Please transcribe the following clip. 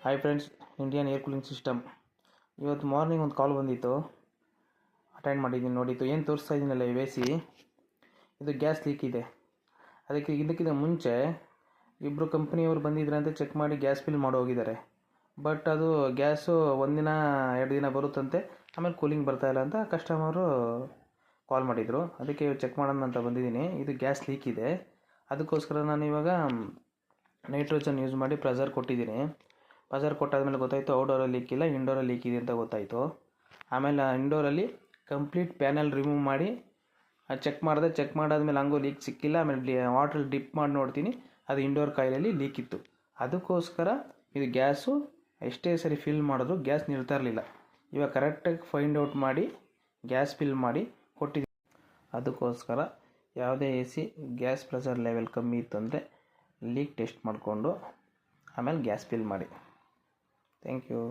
Hi friends, Indian air cooling system. ಇವತ್ತು morning ಒಂದು ಕಾಲ್ ಬಂದಿತ್ತು, ಅಟೆಂಡ್ ಮಾಡಿದ್ದೀನಿ. ನೋಡಿತ್ತು ಏನು ತೋರಿಸ್ತಾ ಇದ್ದೀನಲ್ಲ ಈ ಸಿ ಇದು ಗ್ಯಾಸ್ ಲೀಕ್ ಇದೆ. ಇದಕ್ಕಿಂತ ಮುಂಚೆ ಇಬ್ಬರು ಕಂಪ್ನಿಯವರು ಬಂದಿದ್ರಂತೆ, ಚೆಕ್ ಮಾಡಿ ಗ್ಯಾಸ್ ಫಿಲ್ ಮಾಡಿ ಹೋಗಿದ್ದಾರೆ. ಬಟ್ ಅದು ಗ್ಯಾಸು ಒಂದಿನ 2 ದಿನ ಬರುತ್ತಂತೆ, ಆಮೇಲೆ ಕೂಲಿಂಗ್ ಬರ್ತಾಯಿಲ್ಲ ಅಂತ ಕಸ್ಟಮರು ಕಾಲ್ ಮಾಡಿದರು. ಅದಕ್ಕೆ ಚೆಕ್ ಮಾಡೋಣ ಅಂತ ಬಂದಿದ್ದೀನಿ. ಇದು ಗ್ಯಾಸ್ ಲೀಕ್ ಇದೆ, ಅದಕ್ಕೋಸ್ಕರ ನಾನು ಇವಾಗ ನೈಟ್ರೋಜನ್ ಯೂಸ್ ಮಾಡಿ ಪ್ರೆಷರ್ ಕೊಟ್ಟಿದ್ದೀನಿ. ಪ್ರೆಷರ್ ಕೊಟ್ಟಾದ್ಮೇಲೆ ಗೊತ್ತಾಯಿತು ಔಟ್ಡೋರಲ್ಲಿ ಲೀಕ್ ಇಲ್ಲ, ಇಂಡೋರಲ್ಲಿ ಲೀಕ್ ಇದೆ ಅಂತ ಗೊತ್ತಾಯಿತು. ಆಮೇಲೆ ಇಂಡೋರಲ್ಲಿ ಕಂಪ್ಲೀಟ್ ಪ್ಯಾನಲ್ ರಿಮೂವ್ ಮಾಡಿ ಚೆಕ್ ಮಾಡಾದ್ಮೇಲೆ ಹಂಗೂ ಲೀಕ್ ಸಿಕ್ಕಿಲ್ಲ. ಆಮೇಲೆ ವಾಟ್ರಲ್ಲಿ ಡಿಪ್ ಮಾಡಿ ನೋಡ್ತೀನಿ, ಅದು ಇಂಡೋರ್ ಕಾಯಿಲಲ್ಲಿ ಲೀಕ್ ಇತ್ತು. ಅದಕ್ಕೋಸ್ಕರ ಇದು ಗ್ಯಾಸು ಎಷ್ಟೇ ಸರಿ ಫಿಲ್ ಮಾಡಿದ್ರು ಗ್ಯಾಸ್ ನಿಲ್ತಾ ಇರಲಿಲ್ಲ. ಇವಾಗ ಕರೆಕ್ಟಾಗಿ ಫೈಂಡ್ ಔಟ್ ಮಾಡಿ ಗ್ಯಾಸ್ ಫಿಲ್ ಮಾಡಿ ಕೊಟ್ಟಿದ್ದೀನಿ. ಅದಕ್ಕೋಸ್ಕರ ಯಾವುದೇ AC ಗ್ಯಾಸ್ ಪ್ರೆಷರ್ ಲೆವೆಲ್ ಕಮ್ಮಿ ಇತ್ತು ಅಂದರೆ ಲೀಕ್ ಟೆಸ್ಟ್ ಮಾಡಿಕೊಂಡು ಆಮೇಲೆ ಗ್ಯಾಸ್ ಫಿಲ್ ಮಾಡಿ. Thank you.